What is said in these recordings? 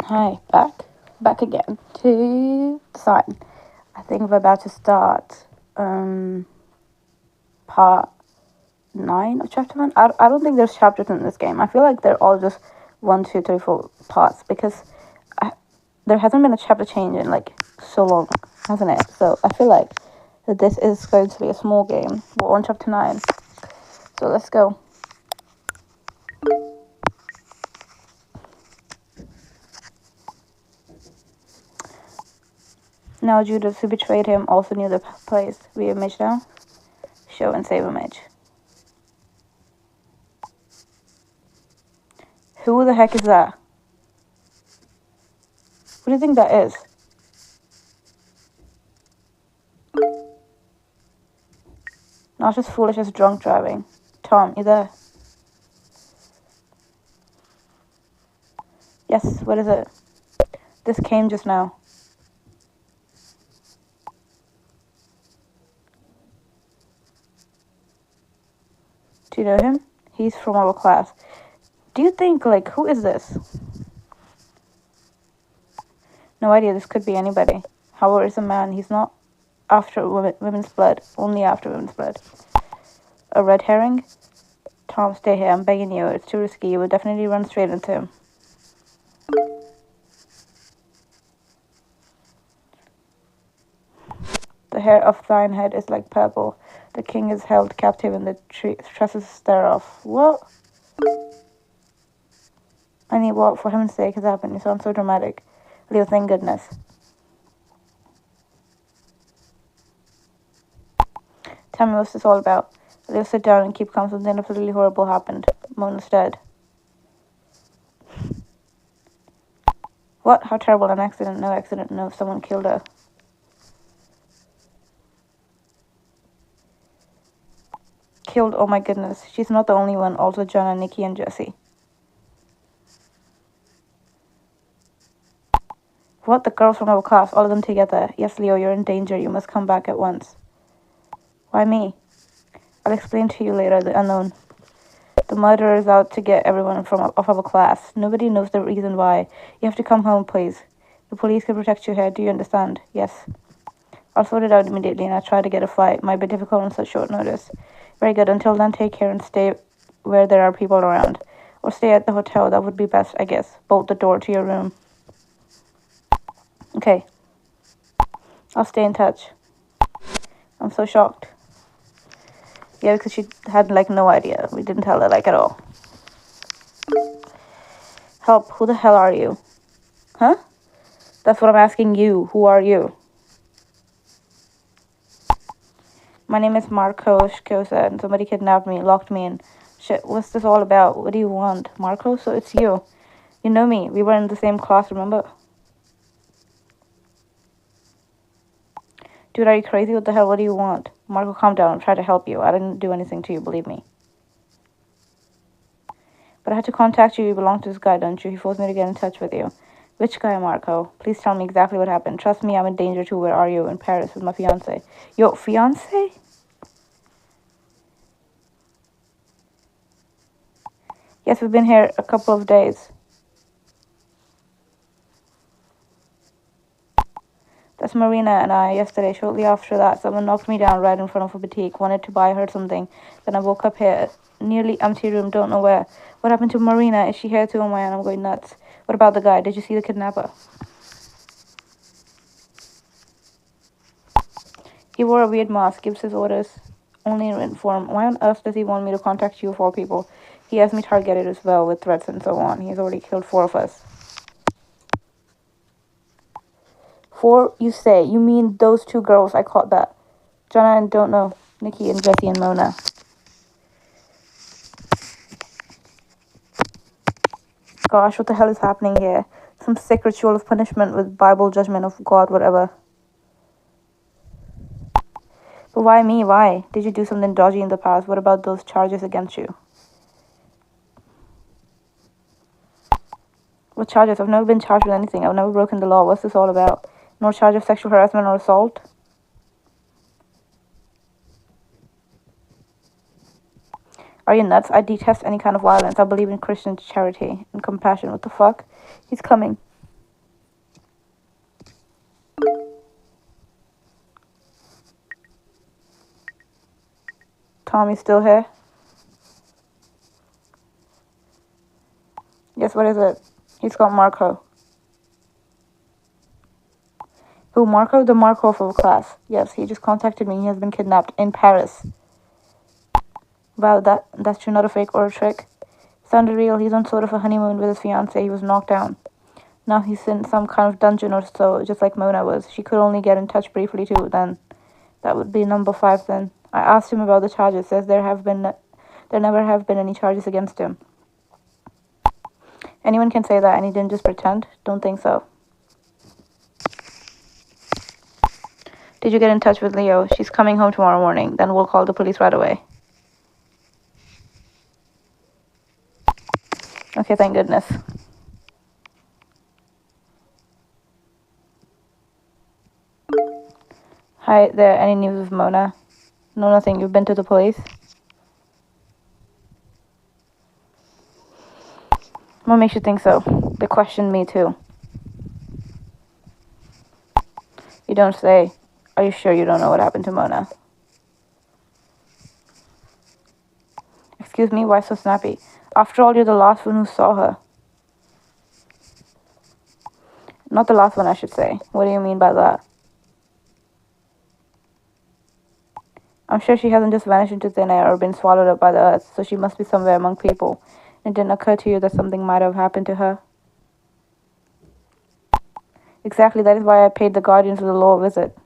Hi, back again to the sign. I think we're about to start part 9 of chapter 1. I don't think there's chapters in this game. I feel like they're all just 1, 2, 3, 4 parts because I, there hasn't been a chapter change in like so long, hasn't it? So I feel like that this is going to be a small game. We're on chapter 9. So let's go. Now Judas, who betrayed him, also knew the place. Read image now. Show and save image. Who the heck is that? What do you think that is? Not just foolish as drunk driving. Tom, you there? Yes, what is it? This came just now. Do you know him? He's from our class. Do you think, like, who is this? No idea, this could be anybody. However, it's a man. He's not after women's blood, only after women's blood. A red herring? Tom, stay here, I'm begging you. It's too risky. You would definitely run straight into him. The hair of thine head is like purple. The king is held captive in the tresses thereof. What? I need what, for heaven's sake, has happened? You sound so dramatic. Leo, thank goodness. Tell me what's this all about. Leo, sit down and keep calm. Something absolutely horrible happened. Mona's dead. What? How terrible. An accident. No accident. No, someone killed her. Killed? Oh my goodness. She's not the only one. Also John and Nikki and Jesse. What? The girls from our class. All of them together. Yes, Leo, you're in danger. You must come back at once. Why me? I'll explain to you later. The unknown. The murderer is out to get everyone of our class. Nobody knows the reason why. You have to come home, please. The police can protect you here. Do you understand? Yes. I'll sort it out immediately, and I'll try to get a flight. Might be difficult on such short notice. Very good. Until then, take care and stay where there are people around. Or stay at the hotel. That would be best, I guess. Bolt the door to your room. Okay. I'll stay in touch. I'm so shocked. Yeah, because she had, like, no idea. We didn't tell her, like, at all. Help. Who the hell are you? Huh? That's what I'm asking you. Who are you? My name is Marco Shkosa, and somebody kidnapped me, locked me in. Shit, what's this all about? What do you want? Marco? So it's you. You know me. We were in the same class, remember? Dude, are you crazy? What the hell? What do you want? Marco, calm down. I'm trying to help you. I didn't do anything to you, believe me. But I had to contact you. You belong to this guy, don't you? He forced me to get in touch with you. Which guy, Marco? Please tell me exactly what happened. Trust me, I'm in danger too. Where are you? In Paris with my fiance. Yo, fiance? Yes, we've been here a couple of days. That's Marina and I. Yesterday, shortly after that, someone knocked me down right in front of a boutique. Wanted to buy her something. Then I woke up here. Nearly empty room, don't know where. What happened to Marina? Is she here too? Oh my god, I'm going nuts. What about the guy? Did you see the kidnapper? He wore a weird mask, gives his orders only in written form. Why on earth does he want me to contact you of all people? He has me targeted as well with threats and so on. He's already killed 4 of us. 4, you say? You mean those 2 girls? I caught that. Jonah and don't know. Nikki and Jesse and Mona. Gosh, what the hell is happening here? Some sick ritual of punishment with Bible judgment of God, whatever. But why me? Why? Did you do something dodgy in the past? What about those charges against you? What charges? I've never been charged with anything. I've never broken the law. What's this all about? No charge of sexual harassment or assault? Are you nuts? I detest any kind of violence. I believe in Christian charity and compassion. What the fuck? He's coming. Tommy's still here? Yes, what is it? He's got Marco. Who, Marco? The Marco of our class. Yes, he just contacted me. He has been kidnapped in Paris. Wow, that's true, not a fake or a trick. Sounded real. He's on sort of a honeymoon with his fiancée. He was knocked down. Now he's in some kind of dungeon or so, just like Mona was. She could only get in touch briefly too, then. That would be number 5 then. I asked him about the charges. Says there never have been any charges against him. Anyone can say that, and he didn't just pretend? Don't think so. Did you get in touch with Leo? She's coming home tomorrow morning. Then we'll call the police right away. Okay, thank goodness. Hi there, any news of Mona? No, nothing. You've been to the police? What makes you think so? They questioned me too. You don't say. Are you sure you don't know what happened to Mona? Excuse me, why so snappy? After all, you're the last one who saw her. Not the last one, I should say. What do you mean by that? I'm sure she hasn't just vanished into thin air or been swallowed up by the earth, so she must be somewhere among people. It didn't occur to you that something might have happened to her? Exactly, that is why I paid the guardians of the law a visit.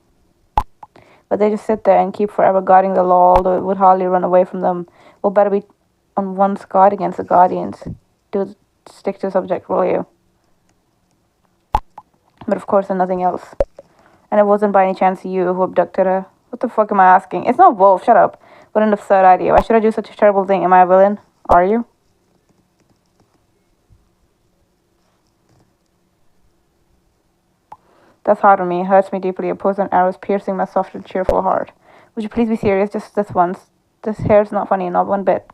But they just sit there and keep forever guarding the law, although it would hardly run away from them. Well, better be on one's guard against the guardians. Do stick to the subject, will you? But of course, and nothing else. And it wasn't by any chance you who abducted her? What the fuck am I asking? It's not Wolf, shut up. What an absurd idea. Why should I do such a terrible thing? Am I a villain? Are you? That's hard on me. It hurts me deeply. A poison arrows piercing my soft and cheerful heart. Would you please be serious just this once? This hair's not funny, not one bit.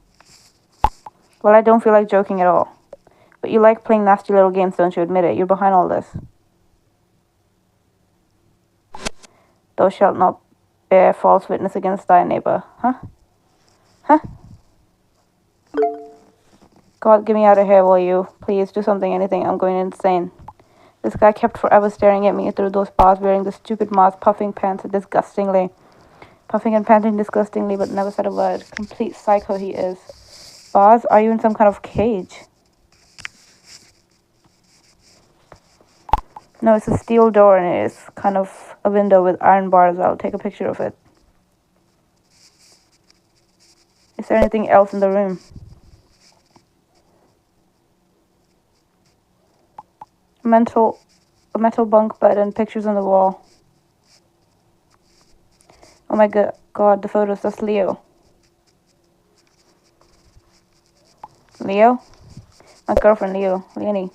Well, I don't feel like joking at all. But you like playing nasty little games, don't you? Admit it. You're behind all this. Thou shalt not bear false witness against thy neighbor. Huh? Huh? God, get me out of here, will you? Please, do something, anything. I'm going insane. This guy kept forever staring at me through those bars, wearing the stupid mask, puffing and panting disgustingly, but never said a word. Complete psycho he is. Bars, are you in some kind of cage? No, it's a steel door, and it is kind of a window with iron bars. I'll take a picture of it. Is there anything else in the room? A metal bunk bed and pictures on the wall. Oh my god, the photos, that's Leo. Leo? My girlfriend, Leonie.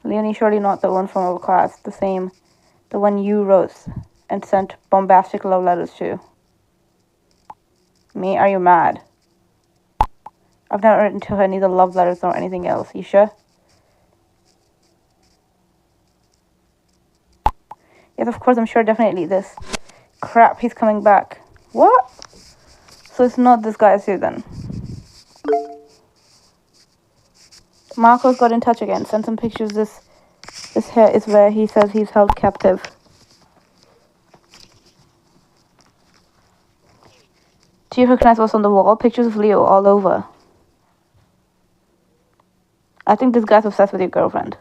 Leonie, surely not the one from our class. The same. The one you wrote and sent bombastic love letters to. Me? Are you mad? I've never written to her neither love letters nor anything else. You sure? Yes, of course, I'm sure, definitely. This crap, he's coming back. What? So it's not this guy's suit then. Marco's got in touch again. Sent some pictures. This here is where he says he's held captive. Do you recognize what's on the wall? Pictures of Leo all over. I think this guy's obsessed with your girlfriend.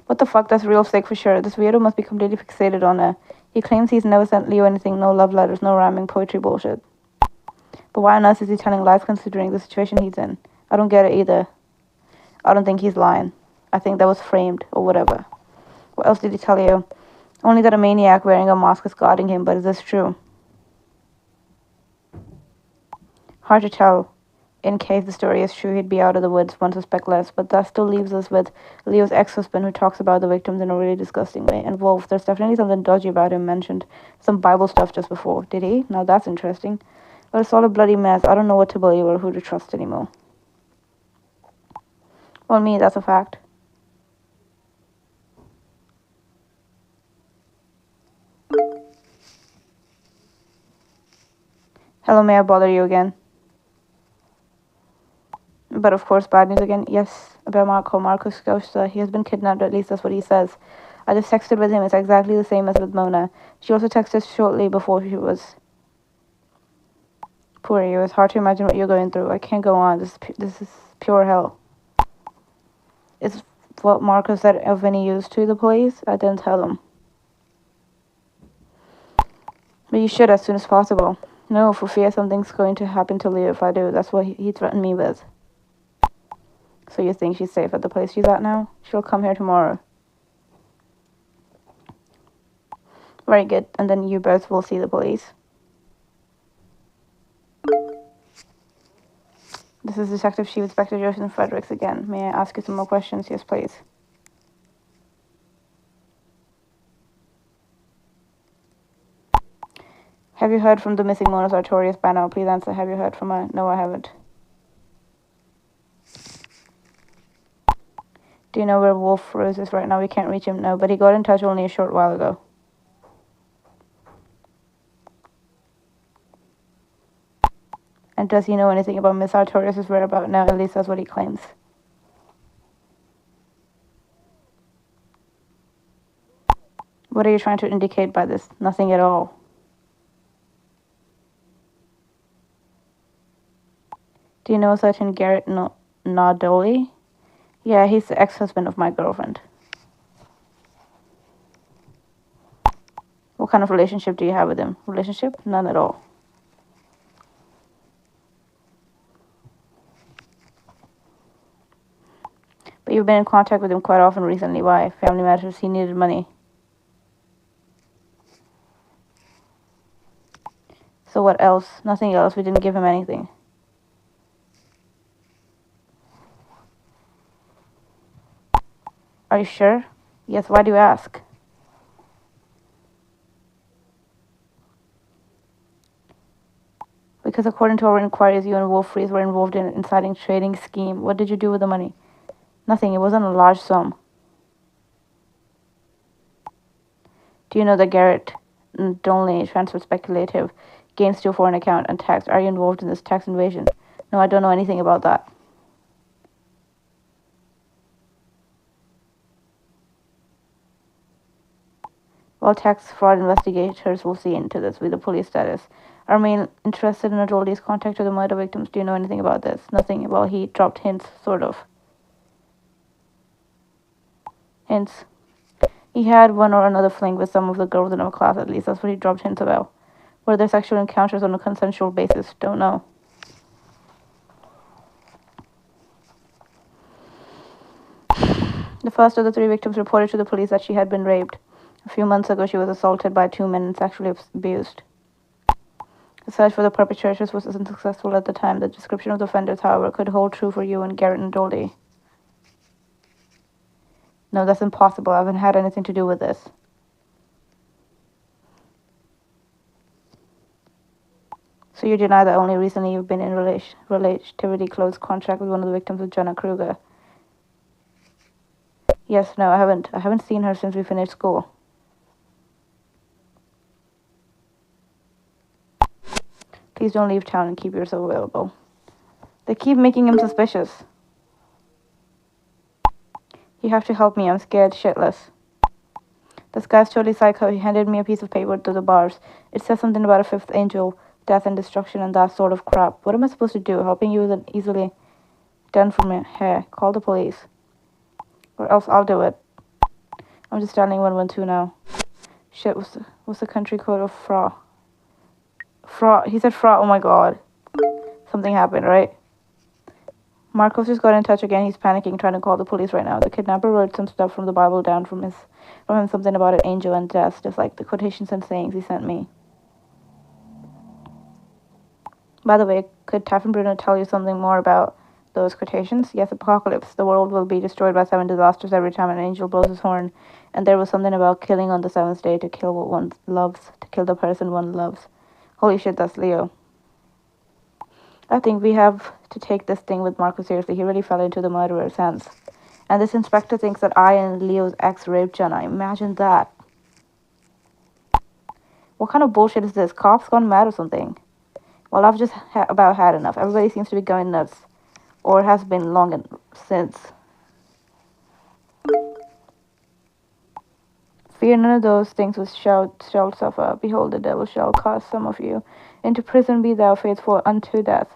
What the fuck? That's real sick for sure. This weirdo must be completely fixated on her. He claims he's never sent Leo anything, no love letters, no rhyming poetry bullshit. But why on earth is he telling lies considering the situation he's in? I don't get it either. I don't think he's lying. I think that was framed or whatever. What else did he tell you? Only that a maniac wearing a mask is guarding him, but is this true? Hard to tell. In case the story is true, he'd be out of the woods, one suspect less, but that still leaves us with Leo's ex-husband who talks about the victims in a really disgusting way. And Wolf, there's definitely something dodgy about him, mentioned some Bible stuff just before. Did he? Now that's interesting. But it's all a bloody mess. I don't know what to believe or who to trust anymore. Well, me, that's a fact. Hello, may I bother you again? But of course, bad news again. Yes, about Marcus Costa. He has been kidnapped, at least that's what he says. I just texted with him. It's exactly the same as with Mona. She also texted shortly before she was. Poor you. It's hard to imagine what you're going through. I can't go on. This is pure hell. It's what Marcus said of any use to the police. I didn't tell him. But you should as soon as possible. No, for fear something's going to happen to Leo if I do. That's what he threatened me with. So you think she's safe at the place she's at now? She'll come here tomorrow. Very good. And then you both will see the police. This is Detective Chief Inspector Joseph Fredericks again. May I ask you some more questions? Yes, please. Have you heard from the missing Mona Sartorius by now? Please answer. Have you heard from her? No, I haven't. Do you know where Wolf Rose is right now? We can't reach him. No, but he got in touch only a short while ago. And does he know anything about Miss Sartorius' whereabouts? No, at least that's what he claims. What are you trying to indicate by this? Nothing at all. Do you know a certain Garrett Nardoli? Yeah, he's the ex-husband of my girlfriend. What kind of relationship do you have with him? Relationship? None at all. But you've been in contact with him quite often recently. Why? Family matters. He needed money. So what else? Nothing else. We didn't give him anything. Are you sure? Yes, why do you ask? Because according to our inquiries, you and Wolf Reese were involved in an inciting trading scheme. What did you do with the money? Nothing. It wasn't a large sum. Do you know that Garrett Donley transferred speculative gains to a foreign account and tax? Are you involved in this tax invasion? No, I don't know anything about that. Well, tax fraud investigators will see into this with the police status. Are main interested in Adoldi's contact with the murder victims? Do you know anything about this? Nothing. Well, he dropped hints, sort of. Hints. He had one or another fling with some of the girls in our class, at least. That's what he dropped hints about. Were there sexual encounters on a consensual basis? Don't know. The first of the three victims reported to the police that she had been raped. A few months ago, she was assaulted by two men and sexually abused. The search for the perpetrators was unsuccessful at the time. The description of the offenders, however, could hold true for you and Garrett and Doldy. No, that's impossible. I haven't had anything to do with this. So you deny that only recently you've been in relatively close contact with one of the victims of Jenna Kruger? Yes, no, I haven't. I haven't seen her since we finished school. Please don't leave town and keep yourself available. They keep making him suspicious. You have to help me. I'm scared shitless. This guy's totally psycho. He handed me a piece of paper to the bars. It says something about a fifth angel, death and destruction, and that sort of crap. What am I supposed to do? Helping you isn't easily done for me. Hey, call the police. Or else I'll do it. I'm just dialing 112 now. Shit, what's the country code of Fra? Fra, he said Fra, oh my god. Something happened, right? Marcos just got in touch again. He's panicking, trying to call the police right now. The kidnapper wrote some stuff from the Bible down from him, something about an angel and death, just like the quotations and sayings he sent me. By the way, could Taffin Bruno tell you something more about those quotations? Yes, apocalypse. The world will be destroyed by 7 disasters every time an angel blows his horn. And there was something about killing on the 7th day to kill what one loves, to kill the person one loves. Holy shit, that's Leo. I think we have to take this thing with Marco seriously. He really fell into the murderer's hands. And this inspector thinks that I and Leo's ex raped Jenna. Imagine that. What kind of bullshit is this? Cops gone mad or something? Well, I've just about had enough. Everybody seems to be going nuts, or has been long since. Fear none of those things which shall suffer. Behold, the devil shall cast some of you into prison. Be thou faithful unto death.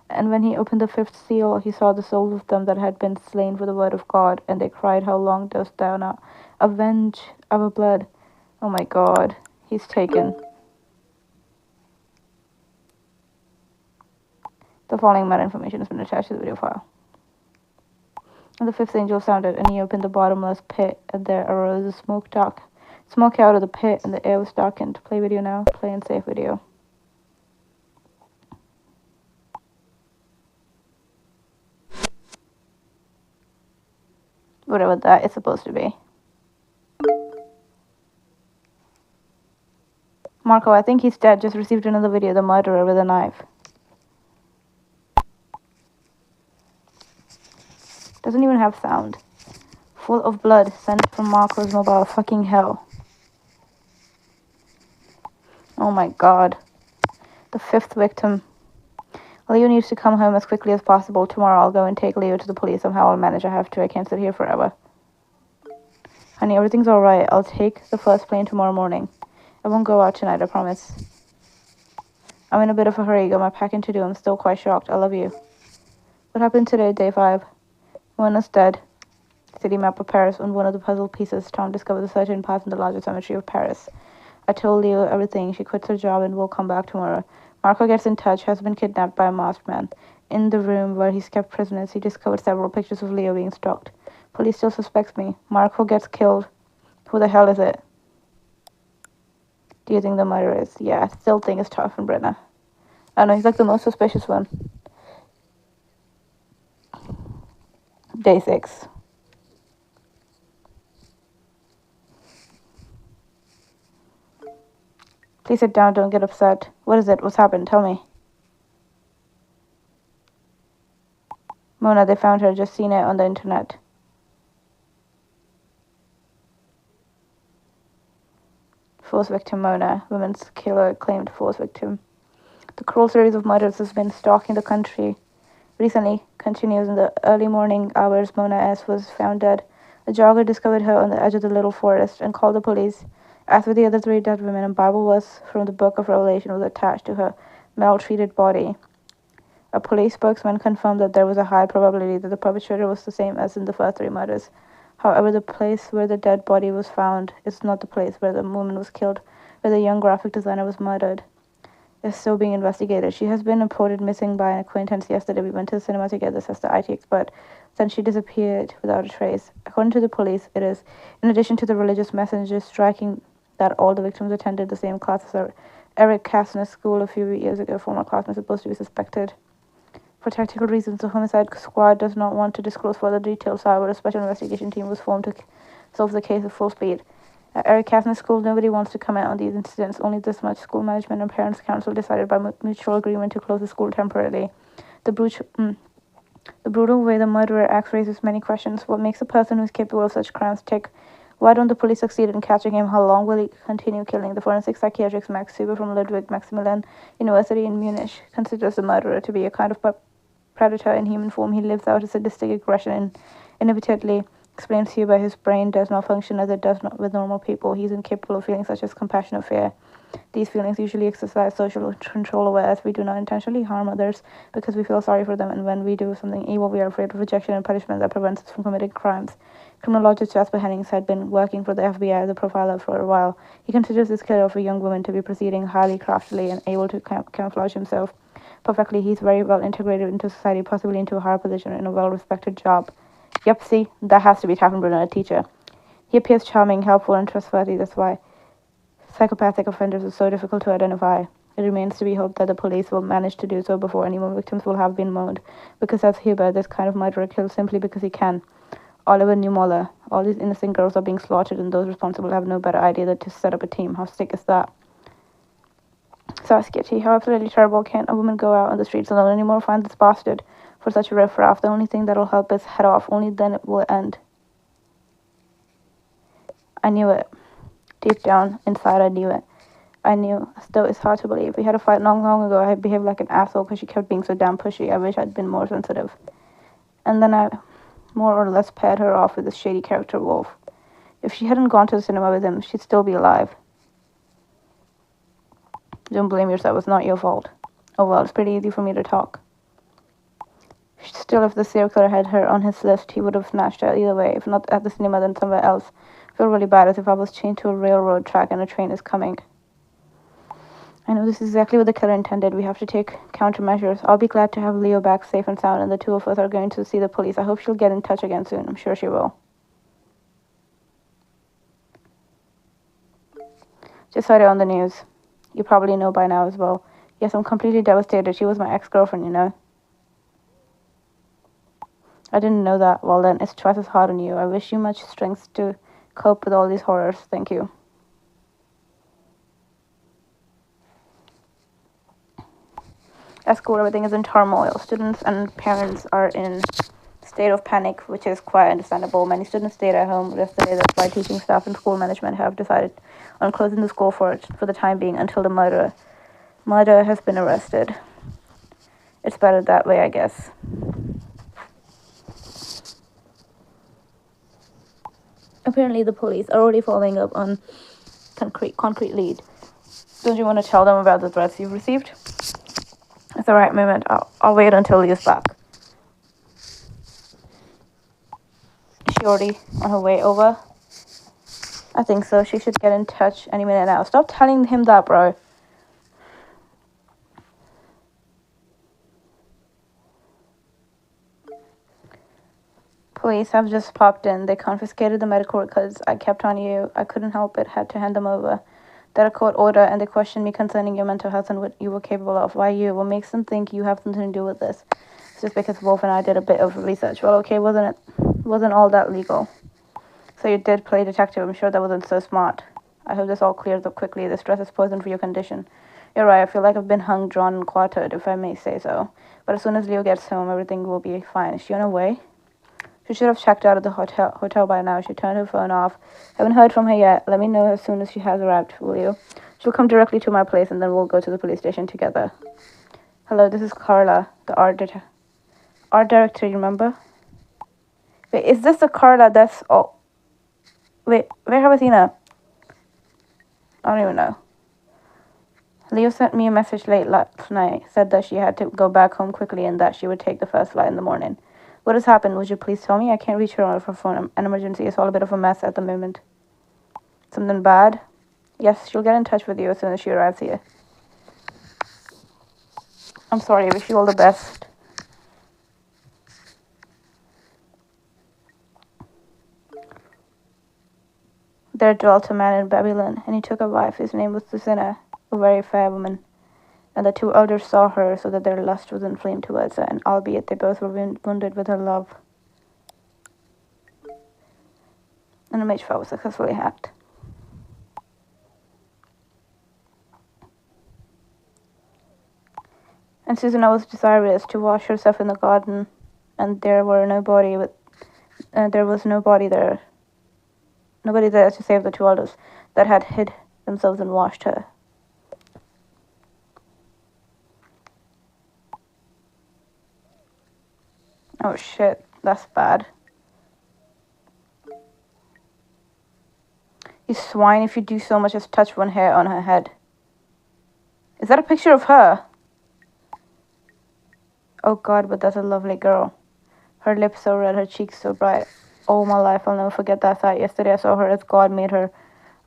And when he opened the fifth seal, he saw the souls of them that had been slain for the word of God. And they cried, How long dost thou not avenge our blood? Oh my God, he's taken. The following matter information has been attached to the video file. And the fifth angel sounded, and he opened the bottomless pit, and there arose a smoke out of the pit, and the air was darkened. Play video now. Play and save video. Whatever that is supposed to be. Marco, I think he's dead. Just received another video. The murderer with a knife. Doesn't even have sound. Full of blood sent from Marco's mobile. Fucking hell. Oh my God. The fifth victim. Leo needs to come home as quickly as possible. Tomorrow I'll go and take Leo to the police. Somehow I'll manage. I have to. I can't sit here forever. Honey, everything's alright. I'll take the first plane tomorrow morning. I won't go out tonight, I promise. I'm in a bit of a hurry. Got my packing to do. I'm still quite shocked. I love you. What happened today, day 5? Mona's dead. City map of Paris. On one of the puzzle pieces, Tom discovered the certain path in the larger cemetery of Paris. I told Leo everything. She quits her job and will come back tomorrow. Marco gets in touch. Has been kidnapped by a masked man. In the room where he's kept prisoners, he discovered several pictures of Leo being stalked. Police still suspects me. Marco gets killed. Who the hell is it? Do you think the murderer is? Yeah, I still think it's Tough and Brenna. I don't know, he's like the most suspicious one. Day 6. Please sit down, don't get upset. What is it? What's happened? Tell me. Mona, they found her. Just seen it on the internet. Fourth victim, Mona. Women's killer claimed fourth victim. The cruel series of murders has been stalking the country. Recently continues. In the early morning hours, Mona S. was found dead. A jogger discovered her on the edge of the little forest and called the police. As with the other 3 dead women, a Bible verse from the Book of Revelation was attached to her maltreated body. A police spokesman confirmed that there was a high probability that the perpetrator was the same as in the first 3 murders. However, the place where the dead body was found is not the place where the woman was killed, where the young graphic designer was murdered. Is still being investigated. She has been reported missing by an acquaintance yesterday. We went to the cinema together, says the IT expert. Then she disappeared without a trace. According to the police, it is, in addition to the religious messages, striking that all the victims attended the same class as Eric Kastner's school a few years ago. Former classmates supposed to be suspected. For tactical reasons, the homicide squad does not want to disclose further details. However, a special investigation team was formed to solve the case at full speed. At Eric Kastner's school, nobody wants to comment on these incidents. Only this much: school management and parents' council decided by mutual agreement to close the school temporarily. The brutal way the murderer acts raises many questions. What makes a person who is capable of such crimes tick? Why don't the police succeed in catching him? How long will he continue killing? The forensic psychiatrist Max Huber from Ludwig Maximilian University in Munich considers the murderer to be a kind of predator in human form. He lives out his sadistic aggression inevitably. Explains Huber, his brain does not function as it does not with normal people. He is incapable of feeling such as compassion or fear. These feelings usually exercise social control over us. We do not intentionally harm others because we feel sorry for them, and when we do something evil, we are afraid of rejection and punishment that prevents us from committing crimes. Criminologist Jasper Hennings had been working for the FBI as a profiler for a while. He considers this killer of a young woman to be proceeding highly craftily and able to camouflage himself perfectly. He's very well integrated into society, possibly into a higher position in a well-respected job. Yep, see, that has to be Taffenbrunner, a teacher. He appears charming, helpful, and trustworthy. That's why psychopathic offenders are so difficult to identify. It remains to be hoped that the police will manage to do so before any more victims will have been mourned. Because as Huber, this kind of murderer kills simply because he can. Oliver Newmoller. All these innocent girls are being slaughtered, and those responsible have no better idea than to set up a team. How sick is that? So sketchy. How absolutely terrible. Can't a woman go out on the streets alone anymore? Find this bastard. For such a riffraff, the only thing that'll help is head off. Only then it will end. I knew it. Deep down inside, I knew it. I knew. Still, it's hard to believe. We had a fight long ago. I behaved like an asshole because she kept being so damn pushy. I wish I'd been more sensitive. And then I more or less paired her off with this shady character Wolf. If she hadn't gone to the cinema with him, she'd still be alive. Don't blame yourself. It's not your fault. Oh well, it's pretty easy for me to talk. Still, if the serial killer had her on his list, he would have snatched her either way. If not at the cinema, then somewhere else. I feel really bad, as if I was chained to a railroad track and a train is coming. I know this is exactly what the killer intended. We have to take countermeasures. I'll be glad to have Leo back safe and sound, and the two of us are going to see the police. I hope she'll get in touch again soon. I'm sure she will. Just heard it on the news. You probably know by now as well. Yes, I'm completely devastated. She was my ex-girlfriend, you know. I didn't know that. Well then, it's twice as hard on you. I wish you much strength to cope with all these horrors. Thank you. At school, everything is in turmoil. Students and parents are in state of panic, which is quite understandable. Many students stayed at home yesterday. That's why teaching staff and school management have decided on closing the school for the time being until the murderer has been arrested. It's better that way, I guess. Apparently, the police are already following up on concrete lead. Don't you want to tell them about the threats you've received? It's the right moment. I'll wait until Leo's back. Is she already on her way over? I think so. She should get in touch any minute now. Stop telling him that, bro. Police have just popped in. They confiscated the medical records I kept on you. I couldn't help it. Had to hand them over. They're a court order, and they questioned me concerning your mental health and what you were capable of. Why you? What makes them think you have something to do with this? It's just because Wolf and I did a bit of research. Well, okay, wasn't all that legal. So you did play detective. I'm sure that wasn't so smart. I hope this all clears up quickly. The stress is poison for your condition. You're right. I feel like I've been hung, drawn, and quartered, if I may say so. But as soon as Leo gets home, everything will be fine. Is she on her way? She should have checked out of the hotel by now. She turned her phone off. Haven't heard from her yet. Let me know as soon as she has arrived, will you? She'll come directly to my place, and then we'll go to the police station together. Hello, this is Carla, the art director, you remember? Wait, is this the Carla that's... Oh, wait, where have I seen her? I don't even know. Leo sent me a message late last night. Said that she had to go back home quickly and that she would take the first flight in the morning. What has happened? Would you please tell me? I can't reach her on her phone. An emergency. It's all a bit of a mess at the moment. Something bad? Yes, she'll get in touch with you as soon as she arrives here. I'm sorry. I wish you all the best. There dwelt a man in Babylon, and he took a wife. His name was Susanna, a very fair woman. And the two elders saw her, so that their lust was inflamed towards her, and albeit they both were wounded with her love. And the match was successfully hacked. And Susanna was desirous to wash herself in the garden, and there was nobody there. Nobody there to save the two elders that had hid themselves and washed her. Oh shit, that's bad. You swine, if you do so much as touch one hair on her head. Is that a picture of her? Oh god, but that's a lovely girl. Her lips so red, her cheeks so bright. All my life, I'll never forget that sight. Yesterday I saw her as God made her.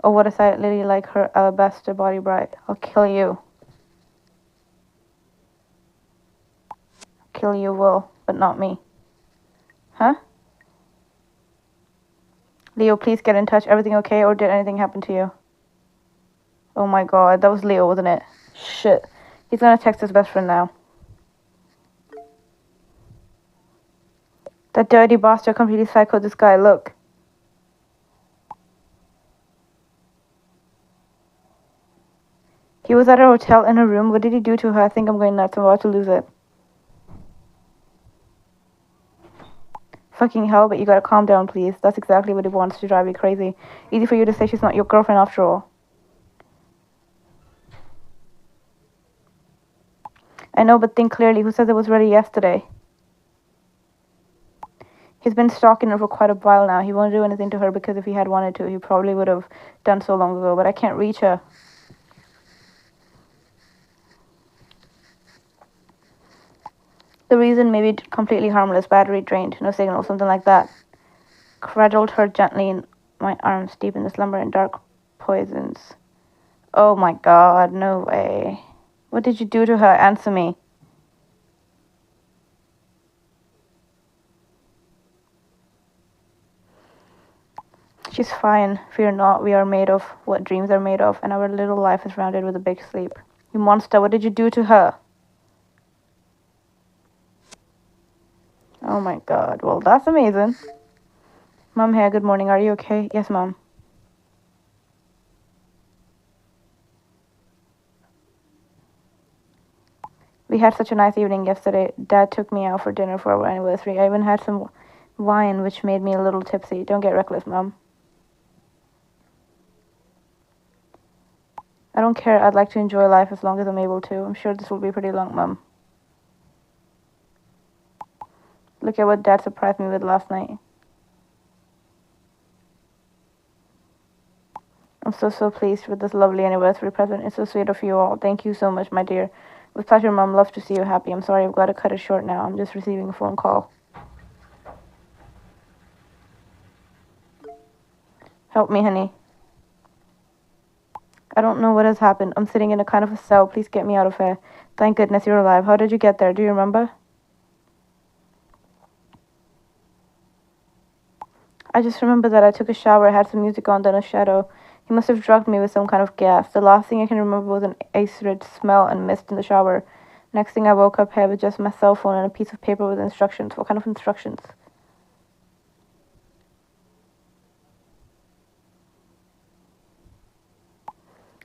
Oh, what a sight, lily like her alabaster body bright. I'll kill you. Kill you will, but not me. Huh? Leo, please get in touch. Everything okay, or did anything happen to you? Oh my god, that was Leo, wasn't it? Shit. He's gonna text his best friend now. That dirty bastard completely psychoed this guy, look. He was at a hotel in her room. What did he do to her? I think I'm going nuts. I'm about to lose it. Fucking hell, but you gotta calm down, please. That's exactly what he wants to drive you crazy. Easy for you to say she's not your girlfriend after all. I know, but think clearly. Who says it was ready yesterday? He's been stalking her for quite a while now. He won't do anything to her because if he had wanted to, he probably would have done so long ago, but I can't reach her. The reason may be completely harmless, battery drained, no signal, something like that. Cradled her gently in my arms, deep in the slumber and dark poisons. Oh my god, no way. What did you do to her? Answer me. She's fine. Fear not. We are made of what dreams are made of, and our little life is rounded with a big sleep. You monster, what did you do to her? Oh my god. Well, that's amazing. Mom here, good morning. Are you okay? Yes, Mom. We had such a nice evening yesterday. Dad took me out for dinner for our anniversary. I even had some wine, which made me a little tipsy. Don't get reckless, Mom. I don't care. I'd like to enjoy life as long as I'm able to. I'm sure this will be pretty long, Mom. Look at what Dad surprised me with last night. I'm so pleased with this lovely anniversary present. It's so sweet of you all. Thank you so much, my dear. With pleasure, Mom. Love to see you happy. I'm sorry I've got to cut it short now. I'm just receiving a phone call. Help me, honey. I don't know what has happened. I'm sitting in a kind of a cell. Please get me out of here. Thank goodness you're alive. How did you get there? Do you remember? I just remember that I took a shower, had some music on, then a shadow. He must have drugged me with some kind of gas. The last thing I can remember was an acrid smell and mist in the shower. Next thing I woke up here with just my cell phone and a piece of paper with instructions. What kind of instructions?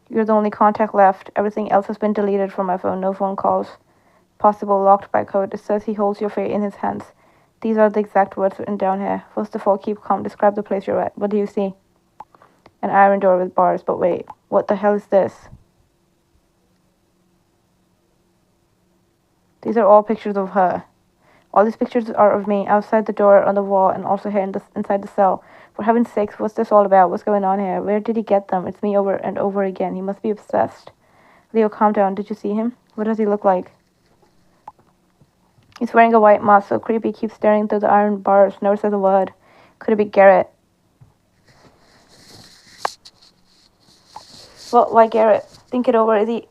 You're the only contact left. Everything else has been deleted from my phone. No phone calls. Possible locked by code. It says he holds your fate in his hands. These are the exact words written down here. First of all, keep calm. Describe the place you're at. What do you see? An iron door with bars. But wait, what the hell is this? These are all pictures of her. All these pictures are of me outside the door, on the wall, and also here inside the cell. For heaven's sakes, what's this all about? What's going on here? Where did he get them? It's me over and over again. He must be obsessed. Leo, calm down. Did you see him? What does he look like? He's wearing a white mask, so creepy. Keeps staring through the iron bars. Never says a word. Could it be Garrett? Well, why Garrett? Think it over. Is he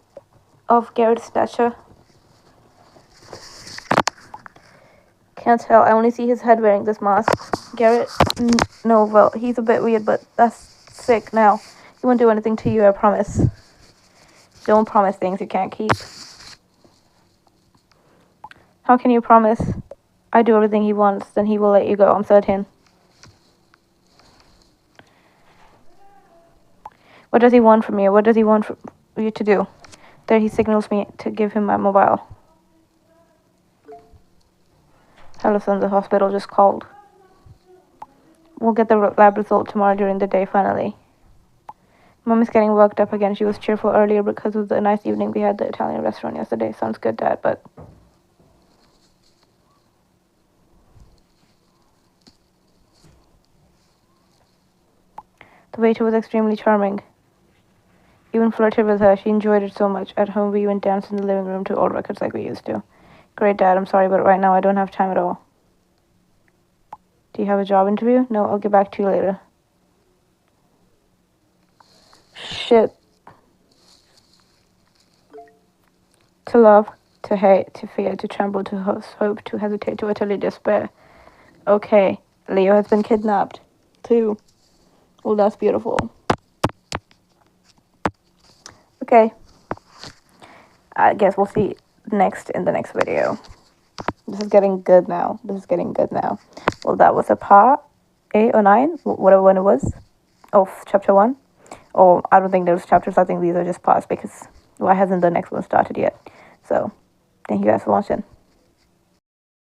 of Garrett's stature? Can't tell. I only see his head wearing this mask. Garrett? No, well, he's a bit weird, but that's sick now. He won't do anything to you, I promise. Don't promise things you can't keep. How can you promise? I do everything he wants, then he will let you go, I'm certain. What does he want from you? What does he want you to do? There he signals me to give him my mobile. Hello, the hospital just called. We'll get the lab result tomorrow during the day, finally. Mom is getting worked up again. She was cheerful earlier because of the nice evening we had at the Italian restaurant yesterday. Sounds good, Dad, but... The waiter was extremely charming. Even flirted with her. She enjoyed it so much. At home, we went dancing in the living room to old records like we used to. Great, Dad. I'm sorry, but right now I don't have time at all. Do you have a job interview? No, I'll get back to you later. Shit. To love, to hate, to fear, to tremble, to hope, to hesitate, to utterly despair. Okay, Leo has been kidnapped, too. Well, that's beautiful. Okay. I guess we'll see next in the next video. This is getting good now. Well, that was a part 8 or 9, whatever one it was, of chapter 1. Oh, I don't think there's chapters. I think these are just parts because why hasn't the next one started yet? So, thank you guys for watching.